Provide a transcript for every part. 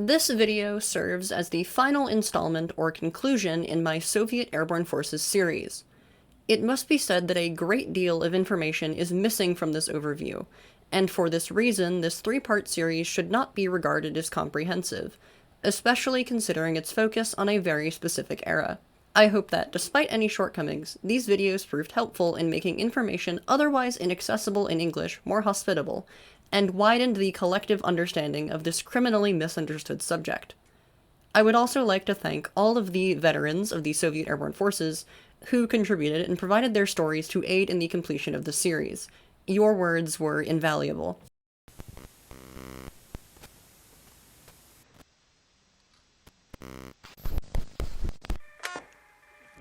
This video serves as the final installment or conclusion in my Soviet Airborne Forces series. It must be said that a great deal of information is missing from this overview, and for this reason, this three-part series should not be regarded as comprehensive, especially considering its focus on a very specific era. I hope that, despite any shortcomings, these videos proved helpful in making information otherwise inaccessible in English more hospitable, and widened the collective understanding of this criminally misunderstood subject. I would also like to thank all of the veterans of the Soviet Airborne Forces who contributed and provided their stories to aid in the completion of the series. Your words were invaluable.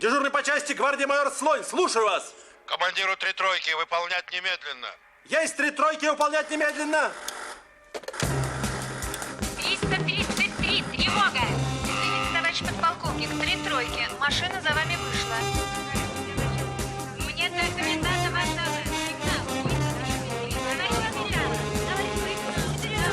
Дежурный по части гвардии майор Слонь, слушаю вас! Командиру 3 тройки выполнять немедленно. Есть 3 тройки, выполнять немедленно! 333, тревога! Извините, товарищ подполковник, 3 тройки. Машина за вами вышла. Мне только не надо вокзала. Сигнал.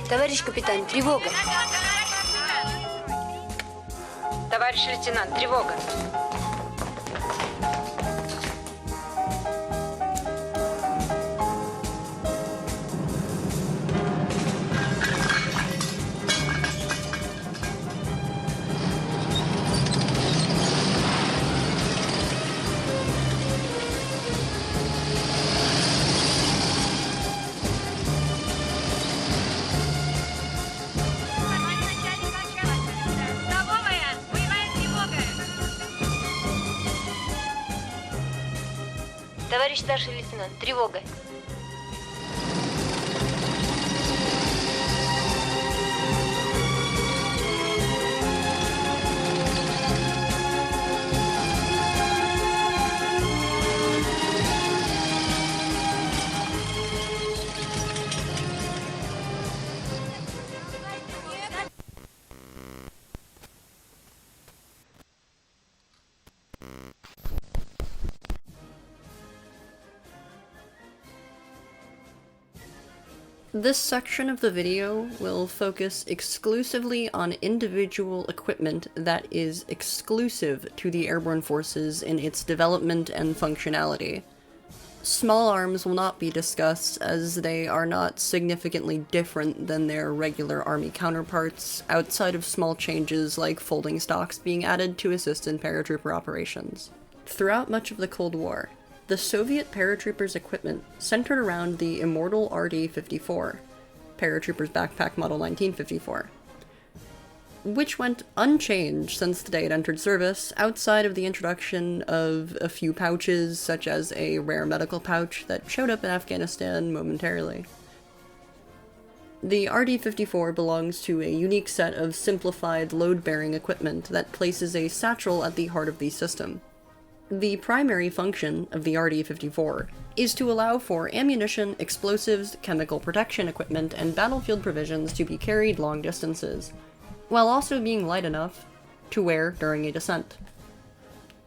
Товарищ капитан, товарищ майор, тревога! Товарищ капитан, тревога! Товарищ лейтенант, тревога! Товарищ старший лейтенант, тревога! This section of the video will focus exclusively on individual equipment that is exclusive to the Airborne Forces in its development and functionality. Small arms will not be discussed as they are not significantly different than their regular Army counterparts, outside of small changes like folding stocks being added to assist in paratrooper operations. Throughout much of the Cold War, the Soviet paratroopers' equipment centered around the immortal RD-54, paratroopers backpack model 1954, which went unchanged since the day it entered service, outside of the introduction of a few pouches, such as a rare medical pouch that showed up in Afghanistan momentarily. The RD-54 belongs to a unique set of simplified load-bearing equipment that places a satchel at the heart of the system. The primary function of the RD-54 is to allow for ammunition, explosives, chemical protection equipment, and battlefield provisions to be carried long distances, while also being light enough to wear during a descent.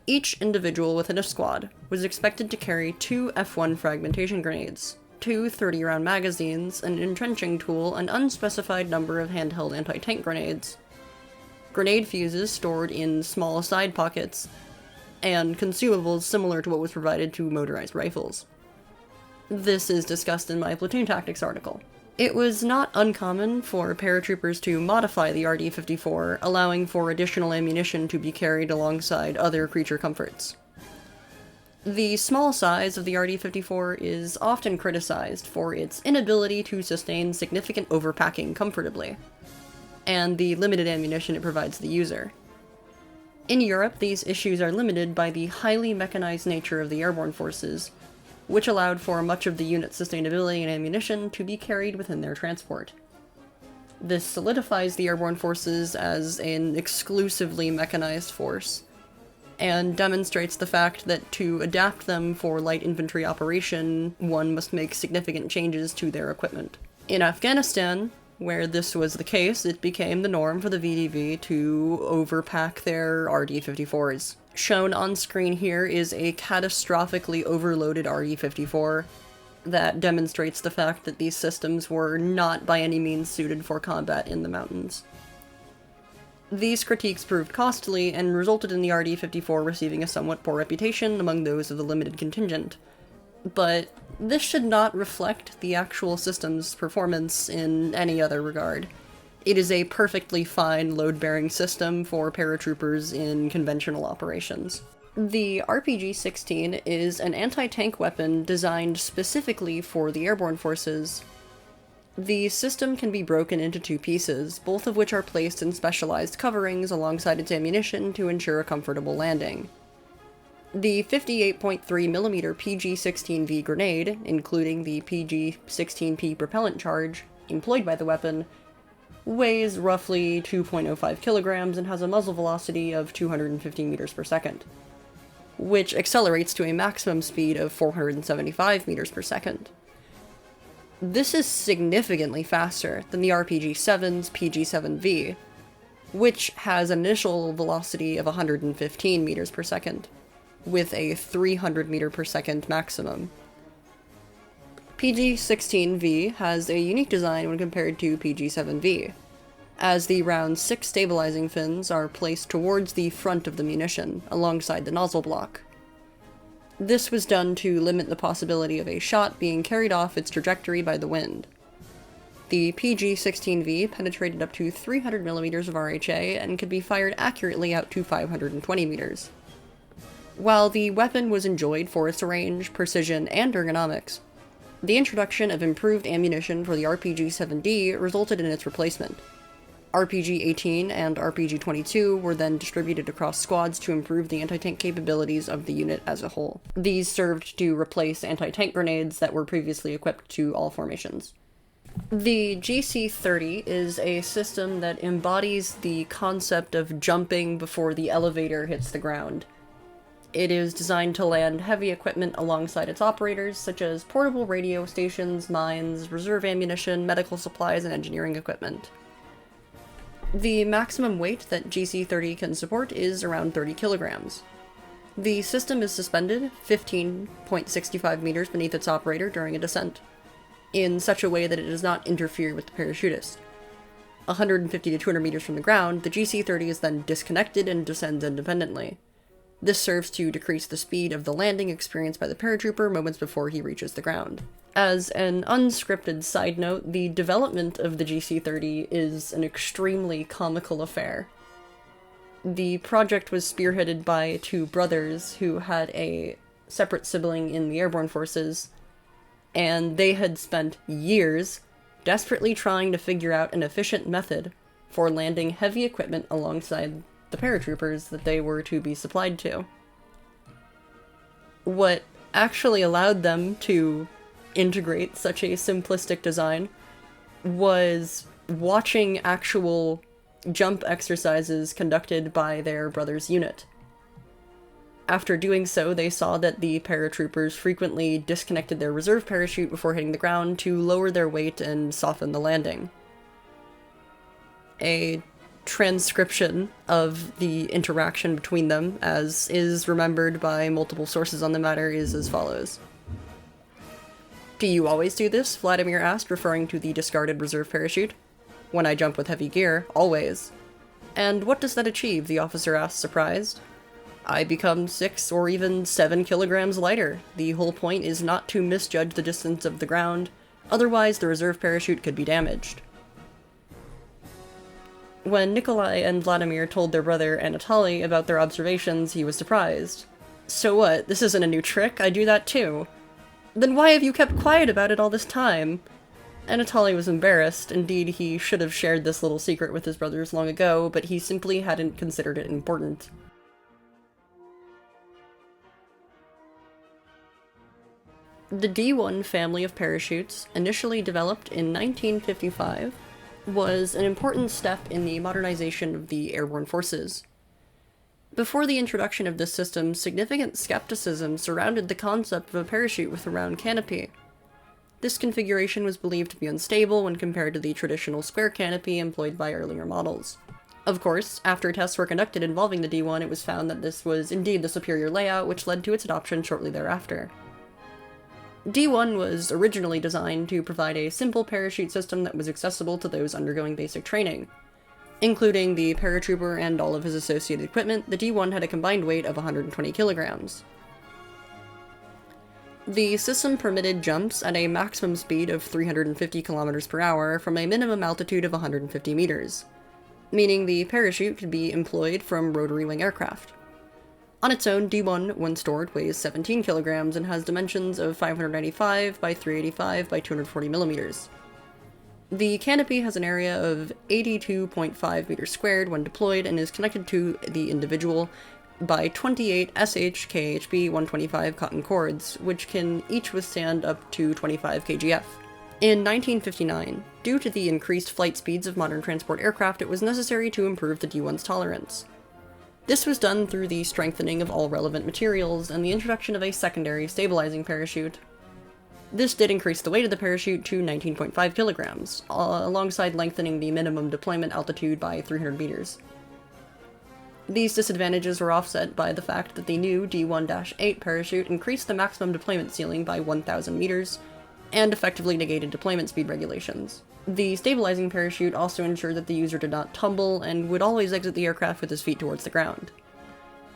Each individual within a squad was expected to carry 2 F1 fragmentation grenades, 2 30-round magazines, an entrenching tool, an unspecified number of handheld anti-tank grenades, grenade fuses stored in small side pockets, and consumables similar to what was provided to motorized rifles. This is discussed in my platoon tactics article. It was not uncommon for paratroopers to modify the RD-54, allowing for additional ammunition to be carried alongside other creature comforts. The small size of the RD-54 is often criticized for its inability to sustain significant overpacking comfortably, and the limited ammunition it provides the user. In Europe, these issues are limited by the highly mechanized nature of the Airborne Forces, which allowed for much of the unit's sustainability and ammunition to be carried within their transport. This solidifies the Airborne Forces as an exclusively mechanized force, and demonstrates the fact that to adapt them for light infantry operation, one must make significant changes to their equipment. In Afghanistan, where this was the case, it became the norm for the VDV to overpack their RD-54s. Shown on screen here is a catastrophically overloaded RD-54 that demonstrates the fact that these systems were not by any means suited for combat in the mountains. These critiques proved costly and resulted in the RD-54 receiving a somewhat poor reputation among those of the limited contingent. But this should not reflect the actual system's performance in any other regard. It is a perfectly fine load-bearing system for paratroopers in conventional operations. The RPG-16 is an anti-tank weapon designed specifically for the Airborne Forces. The system can be broken into two pieces, both of which are placed in specialized coverings alongside its ammunition to ensure a comfortable landing. The 58.3mm PG-16V grenade, including the PG-16P propellant charge employed by the weapon, weighs roughly 2.05 kilograms and has a muzzle velocity of 250 meters per second, which accelerates to a maximum speed of 475 meters per second. This is significantly faster than the RPG-7's PG-7V, which has an initial velocity of 115 meters per second, with a 300 meter per second maximum. PG-16V has a unique design when compared to PG-7V, as the round 6 stabilizing fins are placed towards the front of the munition, alongside the nozzle block. This was done to limit the possibility of a shot being carried off its trajectory by the wind. The PG-16V penetrated up to 300 millimeters of RHA and could be fired accurately out to 520 meters. While the weapon was enjoyed for its range, precision, and ergonomics, the introduction of improved ammunition for the RPG-7D resulted in its replacement. RPG-18 and RPG-22 were then distributed across squads to improve the anti-tank capabilities of the unit as a whole. These served to replace anti-tank grenades that were previously equipped to all formations. The GC-30 is a system that embodies the concept of jumping before the elevator hits the ground. It is designed to land heavy equipment alongside its operators, such as portable radio stations, mines, reserve ammunition, medical supplies, and engineering equipment. The maximum weight that GC-30 can support is around 30 kilograms. The system is suspended 15.65 meters beneath its operator during a descent, in such a way that it does not interfere with the parachutist. 150 to 200 meters from the ground, the GC-30 is then disconnected and descends independently. This serves to decrease the speed of the landing experienced by the paratrooper moments before he reaches the ground. As an unscripted side note, the development of the GC-30 is an extremely comical affair. The project was spearheaded by two brothers who had a separate sibling in the Airborne Forces, and they had spent years desperately trying to figure out an efficient method for landing heavy equipment alongside the paratroopers that they were to be supplied to. What actually allowed them to integrate such a simplistic design was watching actual jump exercises conducted by their brother's unit. After doing so, they saw that the paratroopers frequently disconnected their reserve parachute before hitting the ground to lower their weight and soften the landing. A transcription of the interaction between them, as is remembered by multiple sources on the matter, is as follows. "Do you always do this?" Vladimir asked, referring to the discarded reserve parachute. "When I jump with heavy gear, always." "And what does that achieve?" the officer asked, surprised. "I become 6 or even 7 kilograms lighter. The whole point is not to misjudge the distance of the ground, otherwise the reserve parachute could be damaged." When Nikolai and Vladimir told their brother Anatoly about their observations, he was surprised. So what? This isn't a new trick, I do that too. Then why have you kept quiet about it all this time? Anatoly was embarrassed. Indeed, he should have shared this little secret with his brothers long ago, but he simply hadn't considered it important. The D1 family of parachutes, initially developed in 1955, was an important step in the modernization of the Airborne Forces. Before the introduction of this system, significant skepticism surrounded the concept of a parachute with a round canopy. This configuration was believed to be unstable when compared to the traditional square canopy employed by earlier models. Of course, after tests were conducted involving the D1, it was found that this was indeed the superior layout, which led to its adoption shortly thereafter. D1 was originally designed to provide a simple parachute system that was accessible to those undergoing basic training. Including the paratrooper and all of his associated equipment, the D1 had a combined weight of 120 kilograms. The system permitted jumps at a maximum speed of 350 kilometers per hour from a minimum altitude of 150 meters, meaning the parachute could be employed from rotary wing aircraft. On its own, D1, when stored, weighs 17 kilograms and has dimensions of 595 by 385 by 240 millimeters. The canopy has an area of 82.5 meters squared when deployed and is connected to the individual by 28 SH-KHB 125 cotton cords, which can each withstand up to 25 kgf. In 1959, due to the increased flight speeds of modern transport aircraft, it was necessary to improve the D1's tolerance. This was done through the strengthening of all relevant materials and the introduction of a secondary stabilizing parachute. This did increase the weight of the parachute to 19.5 kilograms, alongside lengthening the minimum deployment altitude by 300 meters. These disadvantages were offset by the fact that the new D1-8 parachute increased the maximum deployment ceiling by 1,000 meters, and effectively negated deployment speed regulations. The stabilizing parachute also ensured that the user did not tumble and would always exit the aircraft with his feet towards the ground.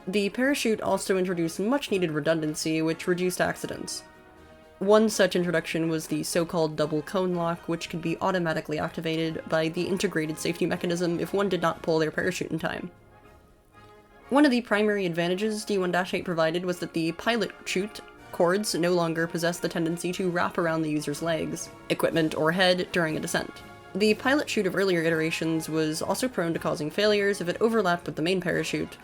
The parachute also introduced much-needed redundancy, which reduced accidents. One such introduction was the so-called double cone lock, which could be automatically activated by the integrated safety mechanism if one did not pull their parachute in time. One of the primary advantages D1-8 provided was that the pilot chute cords no longer possess the tendency to wrap around the user's legs, equipment, or head during a descent. The pilot chute of earlier iterations was also prone to causing failures if it overlapped with the main parachute,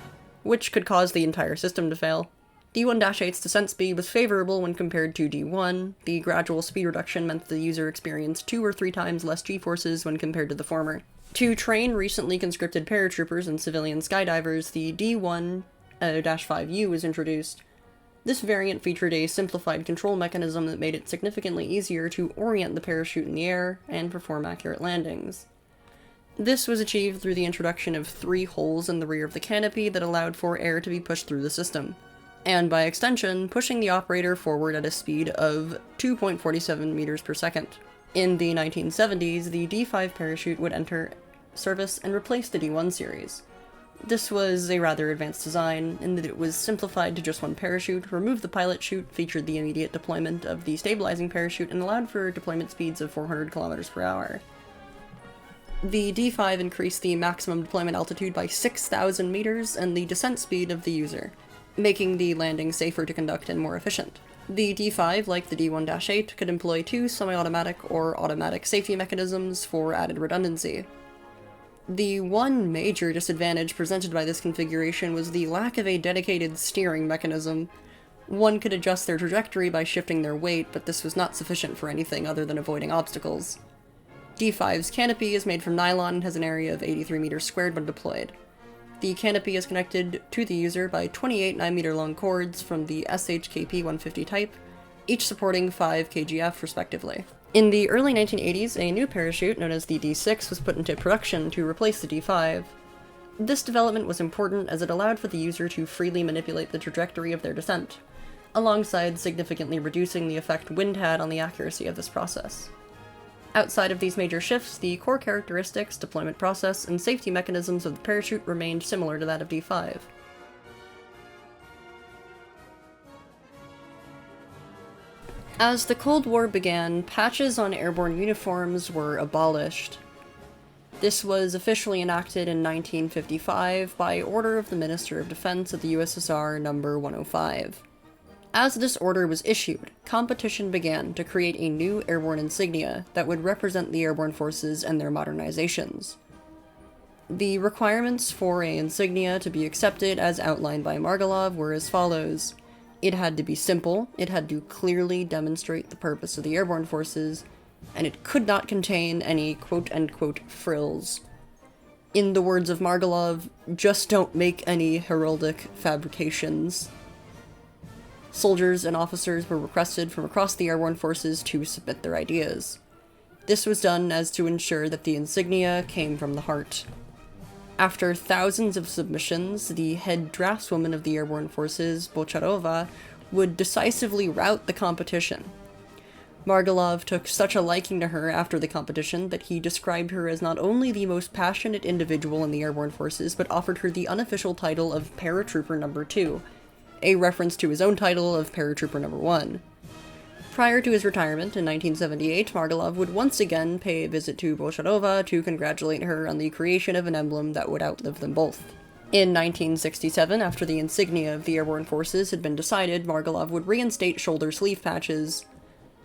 which could cause the entire system to fail. D1-8's descent speed was favorable when compared to D1. The gradual speed reduction meant the user experienced 2 or 3 times less G-forces when compared to the former. To train recently conscripted paratroopers and civilian skydivers, the D1-5U was introduced. This variant featured a simplified control mechanism that made it significantly easier to orient the parachute in the air and perform accurate landings. This was achieved through the introduction of 3 holes in the rear of the canopy that allowed for air to be pushed through the system, and by extension, pushing the operator forward at a speed of 2.47 meters per second. In the 1970s, the D5 parachute would enter service and replace the D1 series. This was a rather advanced design, in that it was simplified to just one parachute, removed the pilot chute, featured the immediate deployment of the stabilizing parachute, and allowed for deployment speeds of 400 kilometers per hour. The D5 increased the maximum deployment altitude by 6,000 meters and the descent speed of the user, making the landing safer to conduct and more efficient. The D5, like the D1-8, could employ 2 semi-automatic or automatic safety mechanisms for added redundancy. The one major disadvantage presented by this configuration was the lack of a dedicated steering mechanism. One could adjust their trajectory by shifting their weight, but this was not sufficient for anything other than avoiding obstacles. D5's canopy is made from nylon and has an area of 83 meters squared when deployed. The canopy is connected to the user by 28 9-meter-long cords from the SHKP 150 type, each supporting 5 kgf respectively. In the early 1980s, a new parachute known as the D6 was put into production to replace the D5. This development was important as it allowed for the user to freely manipulate the trajectory of their descent, alongside significantly reducing the effect wind had on the accuracy of this process. Outside of these major shifts, the core characteristics, deployment process, and safety mechanisms of the parachute remained similar to that of D5. As the Cold War began, patches on airborne uniforms were abolished. This was officially enacted in 1955 by order of the Minister of Defense of the USSR number 105. As this order was issued, competition began to create a new airborne insignia that would represent the airborne forces and their modernizations. The requirements for an insignia to be accepted as outlined by Margalov were as follows. It had to be simple, it had to clearly demonstrate the purpose of the airborne forces, and it could not contain any quote-unquote frills. In the words of Margalov, just don't make any heraldic fabrications. Soldiers and officers were requested from across the airborne forces to submit their ideas. This was done as to ensure that the insignia came from the heart. After thousands of submissions, the head draftswoman of the airborne forces, Bocharova, would decisively rout the competition. Margalov took such a liking to her after the competition that he described her as not only the most passionate individual in the airborne forces, but offered her the unofficial title of Paratrooper No. 2, a reference to his own title of Paratrooper No. 1. Prior to his retirement in 1978, Margalov would once again pay a visit to Bocharova to congratulate her on the creation of an emblem that would outlive them both. In 1967, after the insignia of the airborne forces had been decided, Margalov would reinstate shoulder sleeve patches.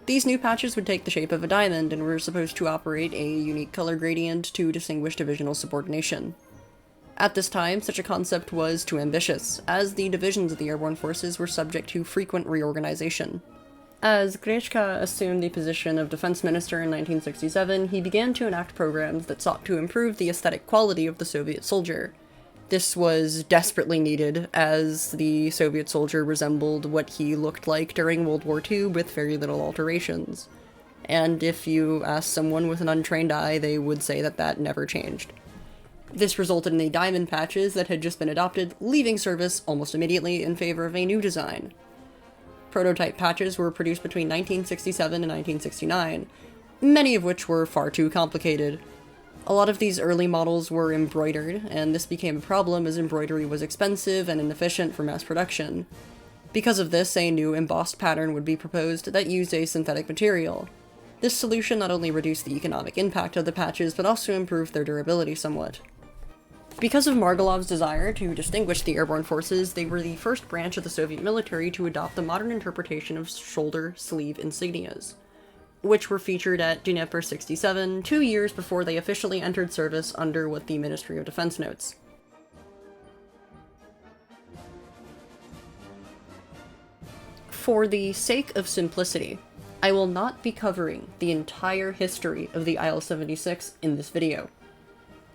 These new patches would take the shape of a diamond and were supposed to operate a unique color gradient to distinguish divisional subordination. At this time, such a concept was too ambitious, as the divisions of the airborne forces were subject to frequent reorganization. As Grechka assumed the position of defense minister in 1967, he began to enact programs that sought to improve the aesthetic quality of the Soviet soldier. This was desperately needed, as the Soviet soldier resembled what he looked like during World War II with very little alterations. And if you ask someone with an untrained eye, they would say that that never changed. This resulted in the diamond patches that had just been adopted, leaving service almost immediately in favor of a new design. Prototype patches were produced between 1967 and 1969, many of which were far too complicated. A lot of these early models were embroidered, and this became a problem as embroidery was expensive and inefficient for mass production. Because of this, a new embossed pattern would be proposed that used a synthetic material. This solution not only reduced the economic impact of the patches, but also improved their durability somewhat. Because of Margalov's desire to distinguish the airborne forces, they were the first branch of the Soviet military to adopt the modern interpretation of shoulder sleeve insignias, which were featured at Dnieper 67, 2 years before they officially entered service under what the Ministry of Defense notes. For the sake of simplicity, I will not be covering the entire history of the Il-76 in this video.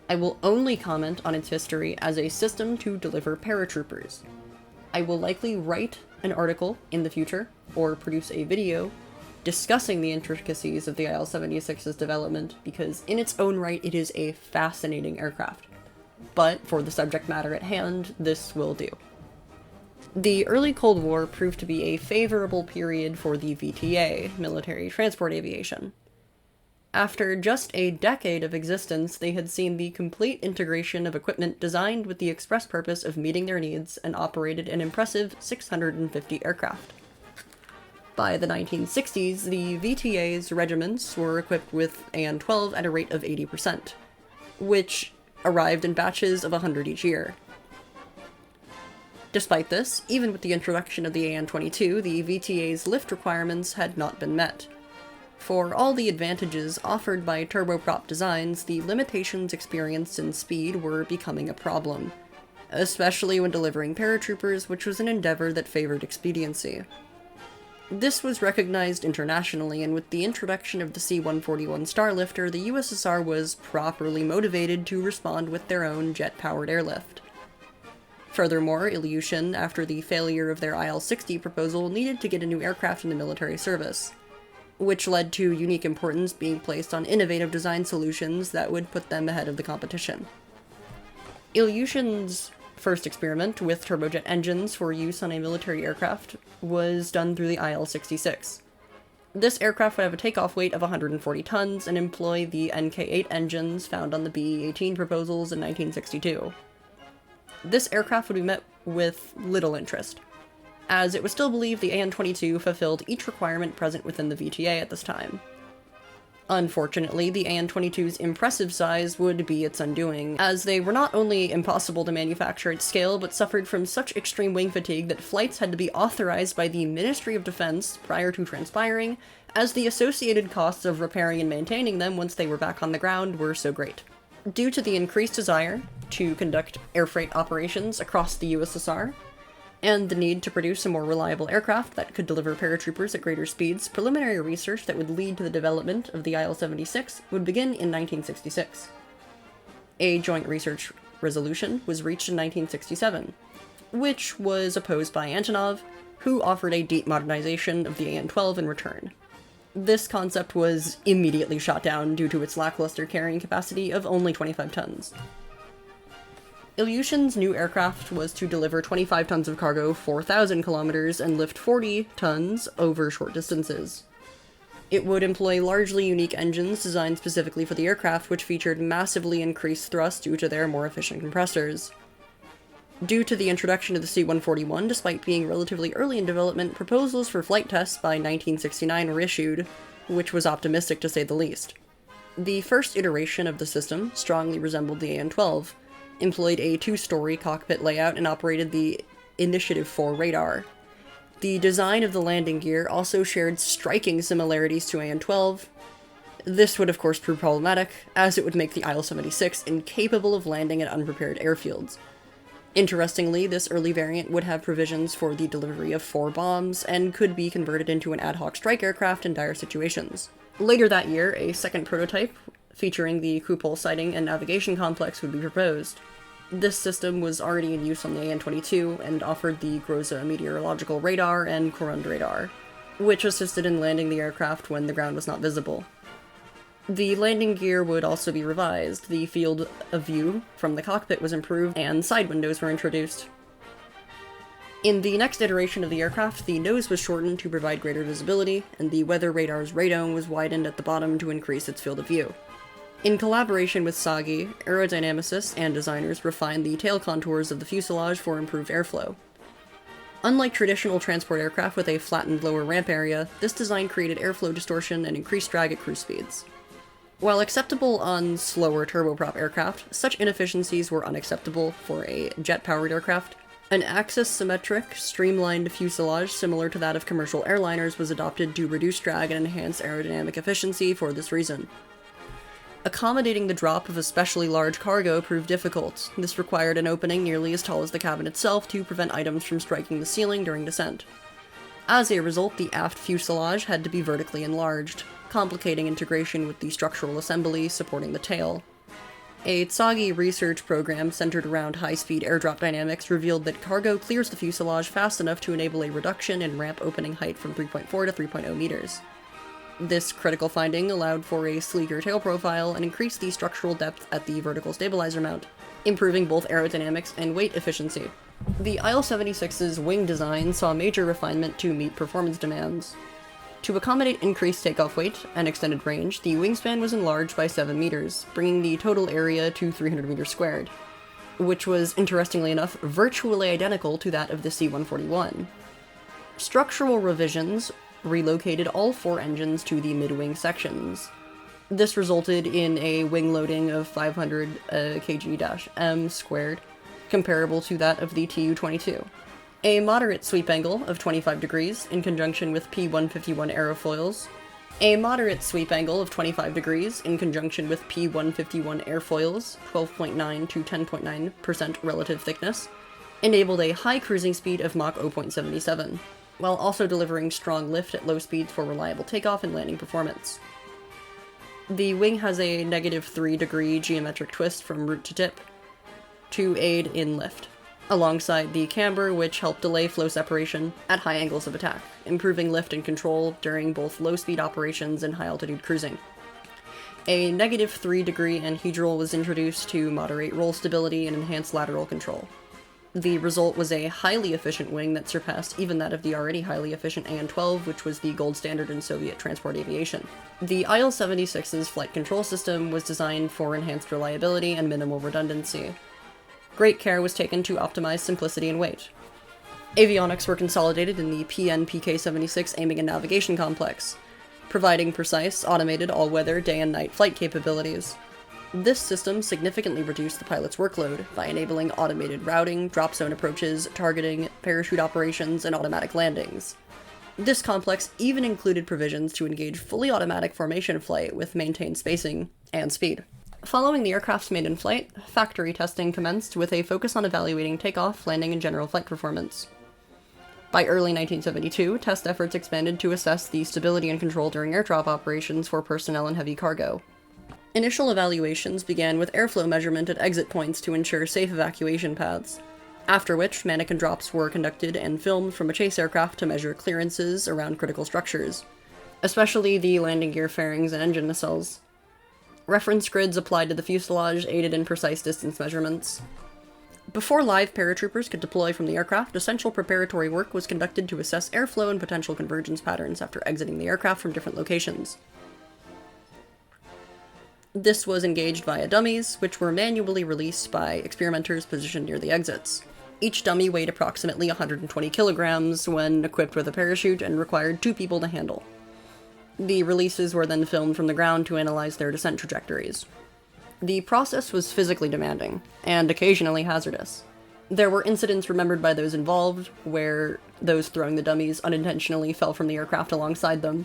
I will only comment on its history as a system to deliver paratroopers. I will likely write an article in the future, or produce a video, discussing the intricacies of the Il-76's development, because in its own right it is a fascinating aircraft. But for the subject matter at hand, this will do. The early Cold War proved to be a favorable period for the VTA, military transport aviation. After just a decade of existence, they had seen the complete integration of equipment designed with the express purpose of meeting their needs and operated an impressive 650 aircraft. By the 1960s, the VTA's regiments were equipped with AN-12 at a rate of 80%, which arrived in batches of 100 each year. Despite this, even with the introduction of the AN-22, the VTA's lift requirements had not been met. For all the advantages offered by turboprop designs, the limitations experienced in speed were becoming a problem, especially when delivering paratroopers, which was an endeavor that favored expediency. This was recognized internationally, and with the introduction of the C-141 Starlifter, the USSR was properly motivated to respond with their own jet-powered airlift. Furthermore, Ilyushin, after the failure of their Il-60 proposal, needed to get a new aircraft into military service, which led to unique importance being placed on innovative design solutions that would put them ahead of the competition. Ilyushin's first experiment with turbojet engines for use on a military aircraft was done through the Il-66. This aircraft would have a takeoff weight of 140 tons and employ the NK-8 engines found on the BE-18 proposals in 1962. This aircraft would be met with little interest, as it was still believed the AN-22 fulfilled each requirement present within the VTA at this time. Unfortunately, the AN-22's impressive size would be its undoing, as they were not only impossible to manufacture at scale, but suffered from such extreme wing fatigue that flights had to be authorized by the Ministry of Defense prior to transpiring, as the associated costs of repairing and maintaining them once they were back on the ground were so great. Due to the increased desire to conduct air freight operations across the USSR, and the need to produce a more reliable aircraft that could deliver paratroopers at greater speeds, preliminary research that would lead to the development of the Il-76 would begin in 1966. A joint research resolution was reached in 1967, which was opposed by Antonov, who offered a deep modernization of the AN-12 in return. This concept was immediately shot down due to its lackluster carrying capacity of only 25 tons. Ilyushin's new aircraft was to deliver 25 tons of cargo 4,000 kilometers and lift 40 tons over short distances. It would employ largely unique engines designed specifically for the aircraft, which featured massively increased thrust due to their more efficient compressors. Due to the introduction of the C-141, despite being relatively early in development, proposals for flight tests by 1969 were issued, which was optimistic to say the least. The first iteration of the system strongly resembled the AN-12, employed a two-story cockpit layout and operated the Initiative 4 radar. The design of the landing gear also shared striking similarities to AN-12. This would of course prove problematic, as it would make the Il-76 incapable of landing at unprepared airfields. Interestingly, this early variant would have provisions for the delivery of 4 bombs, and could be converted into an ad hoc strike aircraft in dire situations. Later that year, a second prototype, featuring the Kupol sighting and navigation complex, would be proposed. This system was already in use on the AN-22, and offered the Groza meteorological radar and Korund radar, which assisted in landing the aircraft when the ground was not visible. The landing gear would also be revised, the field of view from the cockpit was improved, and side windows were introduced. In the next iteration of the aircraft, the nose was shortened to provide greater visibility, and the weather radar's radome was widened at the bottom to increase its field of view. In collaboration with Sagi, aerodynamicists and designers refined the tail contours of the fuselage for improved airflow. Unlike traditional transport aircraft with a flattened lower ramp area, this design created airflow distortion and increased drag at cruise speeds. While acceptable on slower turboprop aircraft, such inefficiencies were unacceptable for a jet-powered aircraft. An axis-symmetric, streamlined fuselage similar to that of commercial airliners was adopted to reduce drag and enhance aerodynamic efficiency for this reason. Accommodating the drop of especially large cargo proved difficult. This required an opening nearly as tall as the cabin itself to prevent items from striking the ceiling during descent. As a result, the aft fuselage had to be vertically enlarged, complicating integration with the structural assembly supporting the tail. A Tsagi research program centered around high-speed airdrop dynamics revealed that cargo clears the fuselage fast enough to enable a reduction in ramp opening height from 3.4 to 3.0 meters. This critical finding allowed for a sleeker tail profile and increased the structural depth at the vertical stabilizer mount, improving both aerodynamics and weight efficiency. The Il-76's wing design saw major refinement to meet performance demands. To accommodate increased takeoff weight and extended range, the wingspan was enlarged by 7 meters, bringing the total area to 300 meters squared, which was, interestingly enough, virtually identical to that of the C-141. Structural revisions relocated all 4 engines to the mid-wing sections. This resulted in a wing loading of 500 kg-m squared, comparable to that of the Tu-22. A moderate sweep angle of 25 degrees in conjunction with P-151 aerofoils. A moderate sweep angle of 25 degrees in conjunction with P-151 airfoils, 12.9 to 10.9% relative thickness, enabled a high cruising speed of Mach 0.77, while also delivering strong lift at low speeds for reliable takeoff and landing performance. The wing has a -3 degree geometric twist from root to tip to aid in lift, alongside the camber, which helped delay flow separation at high angles of attack, improving lift and control during both low-speed operations and high-altitude cruising. A -3 degree anhedral was introduced to moderate roll stability and enhance lateral control. The result was a highly efficient wing that surpassed even that of the already highly efficient AN-12, which was the gold standard in Soviet transport aviation. The Il-76's flight control system was designed for enhanced reliability and minimal redundancy. Great care was taken to optimize simplicity and weight. Avionics were consolidated in the PN-PK-76 aiming and navigation complex. providing precise, automated, all-weather, day and night flight capabilities. This system significantly reduced the pilot's workload by enabling automated routing, drop zone approaches, targeting, parachute operations, and automatic landings. This complex even included provisions to engage fully automatic formation flight with maintained spacing and speed. Following the aircraft's maiden flight, factory testing commenced with a focus on evaluating takeoff, landing, and general flight performance. By early 1972, test efforts expanded to assess the stability and control during airdrop operations for personnel and heavy cargo. Initial evaluations began with airflow measurement at exit points to ensure safe evacuation paths, after which mannequin drops were conducted and filmed from a chase aircraft to measure clearances around critical structures, especially the landing gear fairings and engine nacelles. Reference grids applied to the fuselage aided in precise distance measurements. Before live paratroopers could deploy from the aircraft, essential preparatory work was conducted to assess airflow and potential convergence patterns after exiting the aircraft from different locations. This was engaged via dummies, which were manually released by experimenters positioned near the exits. Each dummy weighed approximately 120 kilograms when equipped with a parachute and required 2 people to handle. The releases were then filmed from the ground to analyze their descent trajectories. The process was physically demanding, and occasionally hazardous. There were incidents remembered by those involved, where those throwing the dummies unintentionally fell from the aircraft alongside them,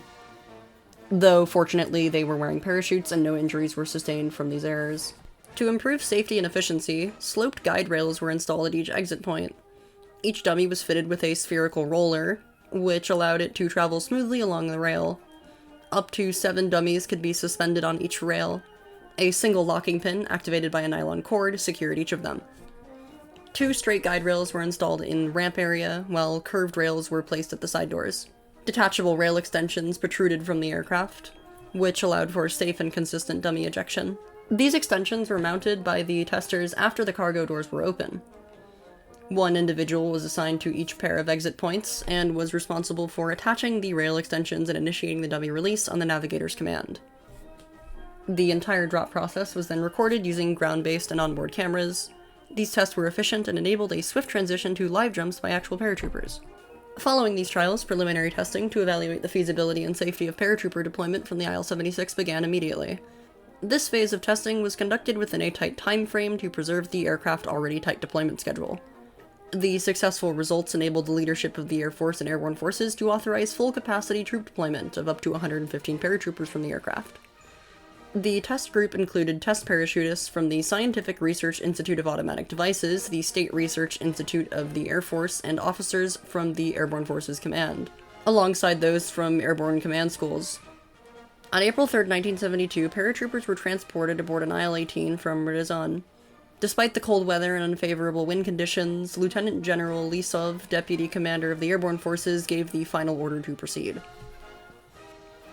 though fortunately they were wearing parachutes and no injuries were sustained from these errors. To improve safety and efficiency, sloped guide rails were installed at each exit point. Each dummy was fitted with a spherical roller, which allowed it to travel smoothly along the rail. Up to 7 dummies could be suspended on each rail. A single locking pin, activated by a nylon cord, secured each of them. 2 straight guide rails were installed in ramp area, while curved rails were placed at the side doors. Detachable rail extensions protruded from the aircraft, which allowed for safe and consistent dummy ejection. These extensions were mounted by the testers after the cargo doors were open. 1 individual was assigned to each pair of exit points, and was responsible for attaching the rail extensions and initiating the dummy release on the navigator's command. The entire drop process was then recorded using ground-based and onboard cameras. These tests were efficient and enabled a swift transition to live jumps by actual paratroopers. Following these trials, preliminary testing to evaluate the feasibility and safety of paratrooper deployment from the Il-76 began immediately. This phase of testing was conducted within a tight time frame to preserve the aircraft already tight deployment schedule. The successful results enabled the leadership of the Air Force and Airborne Forces to authorize full-capacity troop deployment of up to 115 paratroopers from the aircraft. The test group included test parachutists from the Scientific Research Institute of Automatic Devices, the State Research Institute of the Air Force, and officers from the Airborne Forces Command, alongside those from airborne command schools. On April 3, 1972, paratroopers were transported aboard an Il-18 from Ryazan. Despite the cold weather and unfavorable wind conditions, Lieutenant General Lisov, Deputy Commander of the Airborne Forces, gave the final order to proceed.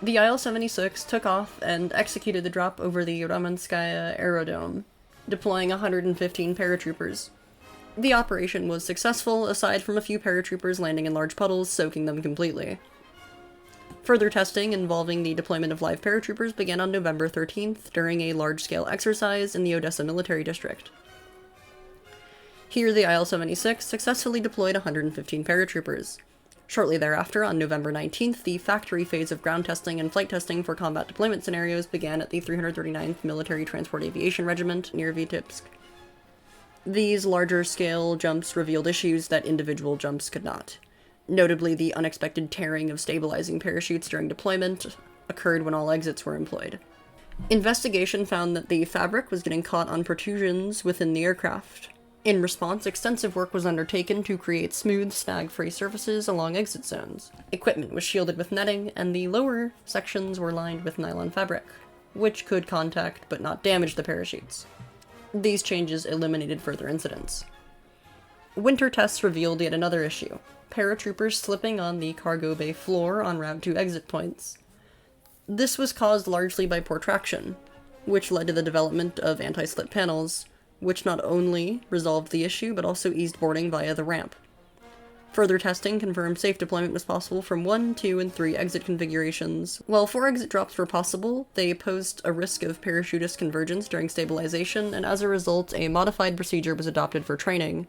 The Il-76 took off and executed the drop over the Ramanskaya Aerodrome, deploying 115 paratroopers. The operation was successful, aside from a few paratroopers landing in large puddles, soaking them completely. Further testing involving the deployment of live paratroopers began on November 13th during a large-scale exercise in the Odessa Military District. Here, the Il-76 successfully deployed 115 paratroopers. Shortly thereafter, on November 19th, the factory phase of ground testing and flight testing for combat deployment scenarios began at the 339th Military Transport Aviation Regiment near Vitebsk. These larger-scale jumps revealed issues that individual jumps could not. Notably, the unexpected tearing of stabilizing parachutes during deployment occurred when all exits were employed. Investigation found that the fabric was getting caught on protrusions within the aircraft. In response, extensive work was undertaken to create smooth, snag-free surfaces along exit zones. Equipment was shielded with netting, and the lower sections were lined with nylon fabric, which could contact but not damage the parachutes. These changes eliminated further incidents. Winter tests revealed yet another issue: paratroopers slipping on the cargo bay floor en route to exit points. This was caused largely by poor traction, which led to the development of anti-slip panels, which not only resolved the issue, but also eased boarding via the ramp. Further testing confirmed safe deployment was possible from 1, 2, and 3 exit configurations. While 4 exit drops were possible, they posed a risk of parachutist convergence during stabilization, and as a result, a modified procedure was adopted for training.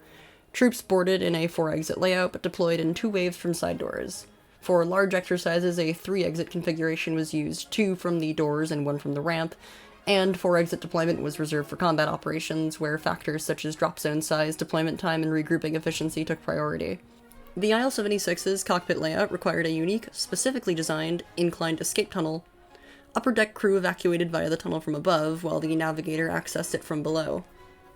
Troops boarded in a 4-exit layout, but deployed in 2 waves from side doors. For large exercises, a 3-exit configuration was used, 2 from the doors and 1 from the ramp, and 4-exit deployment was reserved for combat operations, where factors such as drop zone size, deployment time, and regrouping efficiency took priority. The Il-76's cockpit layout required a unique, specifically designed, inclined escape tunnel. Upper deck crew evacuated via the tunnel from above, while the navigator accessed it from below.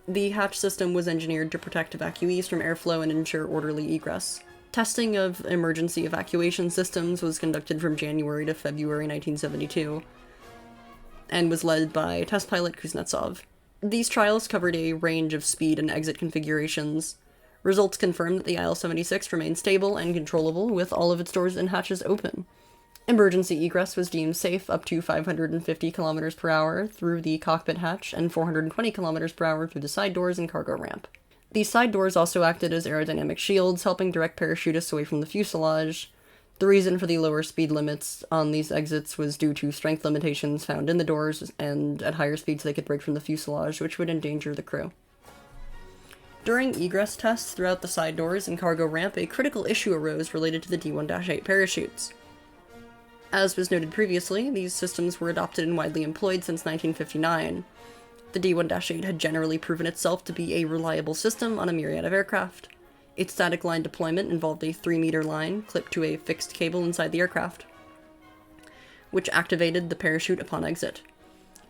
The hatch system was engineered to protect evacuees from airflow and ensure orderly egress. Testing of emergency evacuation systems was conducted from January to February 1972, and was led by test pilot Kuznetsov. These trials covered a range of speed and exit configurations. Results confirmed that the Il-76 remained stable and controllable, with all of its doors and hatches open. Emergency egress was deemed safe up to 550 km per hour through the cockpit hatch and 420 km per hour through the side doors and cargo ramp. These side doors also acted as aerodynamic shields, helping direct parachutists away from the fuselage. The reason for the lower speed limits on these exits was due to strength limitations found in the doors, and at higher speeds they could break from the fuselage, which would endanger the crew. During egress tests throughout the side doors and cargo ramp, a critical issue arose related to the D-1-8 parachutes. As was noted previously, these systems were adopted and widely employed since 1959. The D-1-8 had generally proven itself to be a reliable system on a myriad of aircraft. Its static line deployment involved a 3-meter line clipped to a fixed cable inside the aircraft, which activated the parachute upon exit.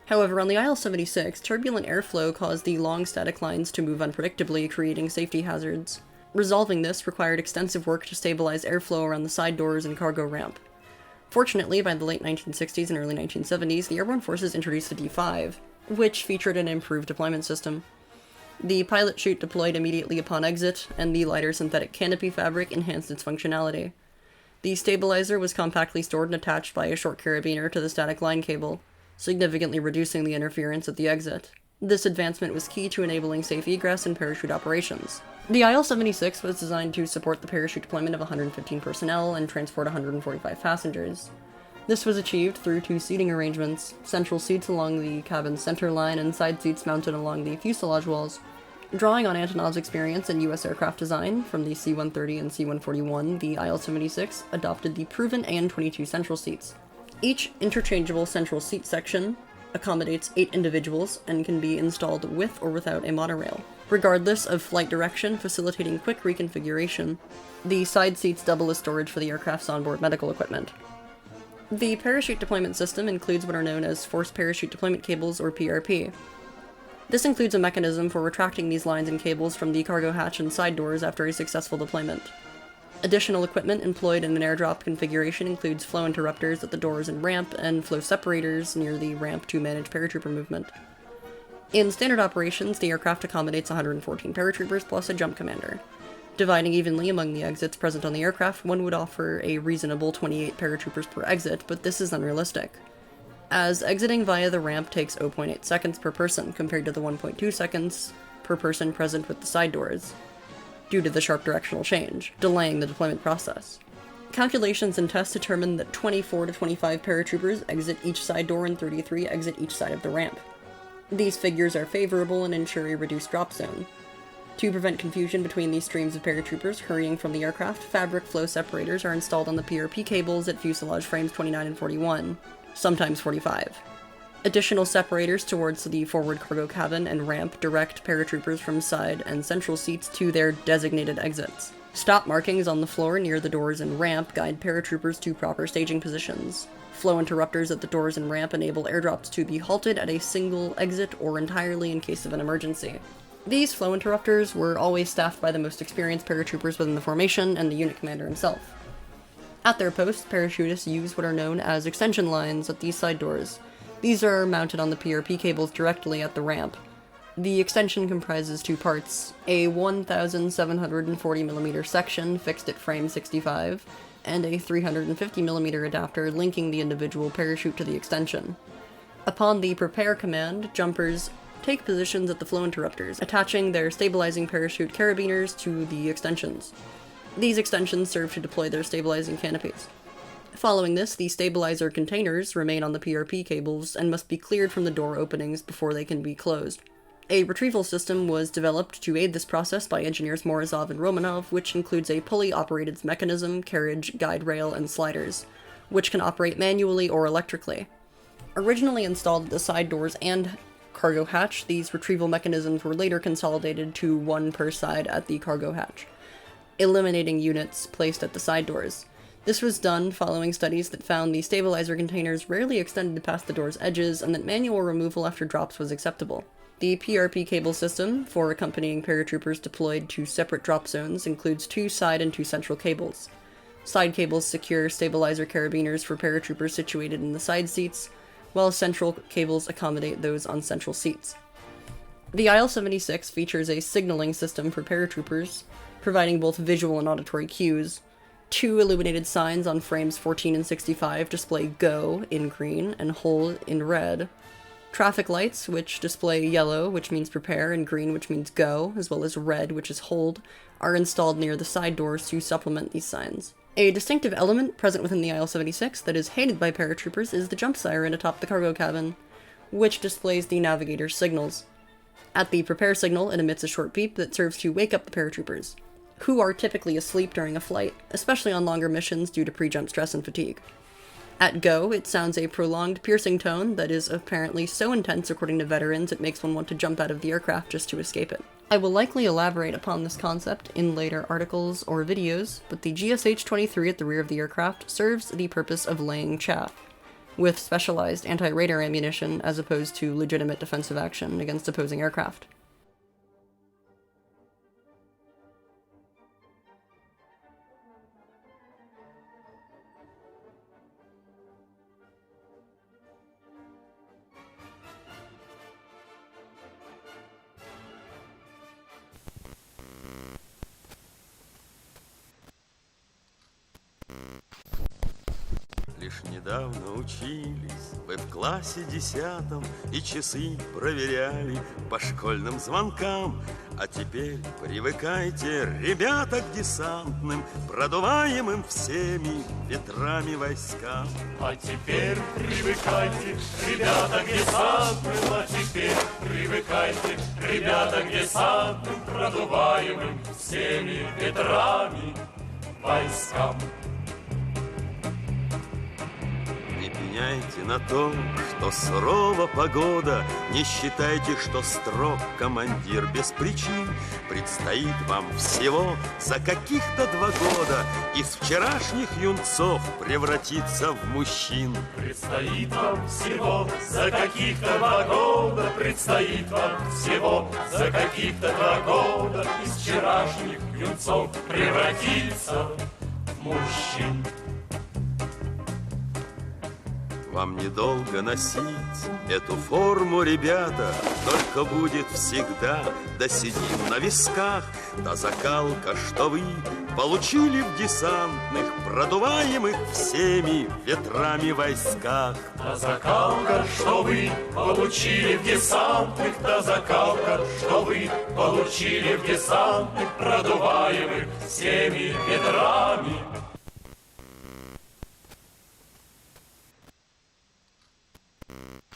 However, on the Il-76, turbulent airflow caused the long static lines to move unpredictably, creating safety hazards. Resolving this required extensive work to stabilize airflow around the side doors and cargo ramp. Fortunately, by the late 1960s and early 1970s, the Airborne Forces introduced the D-5, which featured an improved deployment system. The pilot chute deployed immediately upon exit, and the lighter synthetic canopy fabric enhanced its functionality. The stabilizer was compactly stored and attached by a short carabiner to the static line cable, significantly reducing the interference at the exit. This advancement was key to enabling safe egress and parachute operations. The Il-76 was designed to support the parachute deployment of 115 personnel and transport 145 passengers. This was achieved through 2 seating arrangements, central seats along the cabin's center line and side seats mounted along the fuselage walls. Drawing on Antonov's experience in U.S. aircraft design from the C-130 and C-141, the Il-76 adopted the proven AN-22 central seats. Each interchangeable central seat section accommodates 8 individuals and can be installed with or without a monorail, regardless of flight direction, facilitating quick reconfiguration. The side seats double as storage for the aircraft's onboard medical equipment. The parachute deployment system includes what are known as forced parachute deployment cables, or PRP. This includes a mechanism for retracting these lines and cables from the cargo hatch and side doors after a successful deployment. Additional equipment employed in an airdrop configuration includes flow interrupters at the doors and ramp, and flow separators near the ramp to manage paratrooper movement. In standard operations, the aircraft accommodates 114 paratroopers plus a jump commander. Dividing evenly among the exits present on the aircraft, one would offer a reasonable 28 paratroopers per exit, but this is unrealistic, as exiting via the ramp takes 0.8 seconds per person compared to the 1.2 seconds per person present with the side doors, due to the sharp directional change, delaying the deployment process. Calculations and tests determined that 24 to 25 paratroopers exit each side door and 33 exit each side of the ramp. These figures are favorable and ensure a reduced drop zone. To prevent confusion between these streams of paratroopers hurrying from the aircraft, fabric flow separators are installed on the PRP cables at fuselage frames 29 and 41, sometimes 45. Additional separators towards the forward cargo cabin and ramp direct paratroopers from side and central seats to their designated exits. Stop markings on the floor near the doors and ramp guide paratroopers to proper staging positions. Flow interrupters at the doors and ramp enable airdrops to be halted at a single exit or entirely in case of an emergency. These flow interrupters were always staffed by the most experienced paratroopers within the formation and the unit commander himself. At their posts, parachutists use what are known as extension lines at these side doors. These are mounted on the PRP cables directly at the ramp. The extension comprises 2 parts, a 1,740mm section fixed at frame 65, and a 350mm adapter linking the individual parachute to the extension. Upon the prepare command, jumpers take positions at the flow interrupters, attaching their stabilizing parachute carabiners to the extensions. These extensions serve to deploy their stabilizing canopies. Following this, the stabilizer containers remain on the PRP cables and must be cleared from the door openings before they can be closed. A retrieval system was developed to aid this process by engineers Morozov and Romanov, which includes a pulley-operated mechanism, carriage, guide rail, and sliders, which can operate manually or electrically. Originally installed at the side doors and cargo hatch, these retrieval mechanisms were later consolidated to one per side at the cargo hatch, eliminating units placed at the side doors. This was done following studies that found the stabilizer containers rarely extended past the door's edges and that manual removal after drops was acceptable. The PRP cable system for accompanying paratroopers deployed to separate drop zones includes 2 side and 2 central cables. Side cables secure stabilizer carabiners for paratroopers situated in the side seats, while central cables accommodate those on central seats. The Il-76 features a signaling system for paratroopers, providing both visual and auditory cues. 2 illuminated signs on frames 14 and 65 display GO in green and HOLD in red. Traffic lights, which display yellow, which means prepare, and green, which means go, as well as red, which is hold, are installed near the side doors to supplement these signs. A distinctive element present within the Il-76 that is hated by paratroopers is the jump siren atop the cargo cabin, which displays the navigator's signals. At the prepare signal, it emits a short beep that serves to wake up the paratroopers, who are typically asleep during a flight, especially on longer missions due to pre-jump stress and fatigue. At go, it sounds a prolonged, piercing tone that is apparently so intense, according to veterans, it makes one want to jump out of the aircraft just to escape it. I will likely elaborate upon this concept in later articles or videos, but the GSH-23 at the rear of the aircraft serves the purpose of laying chaff, with specialized anti-radar ammunition as opposed to legitimate defensive action against opposing aircraft. Лишь недавно учились вы в классе 10 и часы проверяли по школьным звонкам. А теперь привыкайте, ребята, к десантным, продуваемым всеми ветрами войскам. А теперь привыкайте, ребята, к десантным, а теперь привыкайте, ребята, к десантным, продуваемым всеми ветрами войскам. Не пеняйте на то, что сурова погода, не считайте, что строг командир без причин. Предстоит вам всего за каких-то 2 года из вчерашних юнцов превратиться в мужчин. Предстоит вам всего за каких-то 2 года, предстоит вам всего за каких-то 2 года из вчерашних юнцов превратиться в мужчин. Вам недолго носить эту форму, ребята, только будет всегда да седин на висках, да закалка, что вы получили в десантных, продуваемых всеми ветрами войсках. Да закалка, что вы получили в десантных, да закалка, что вы получили в десантных, продуваемых всеми ветрами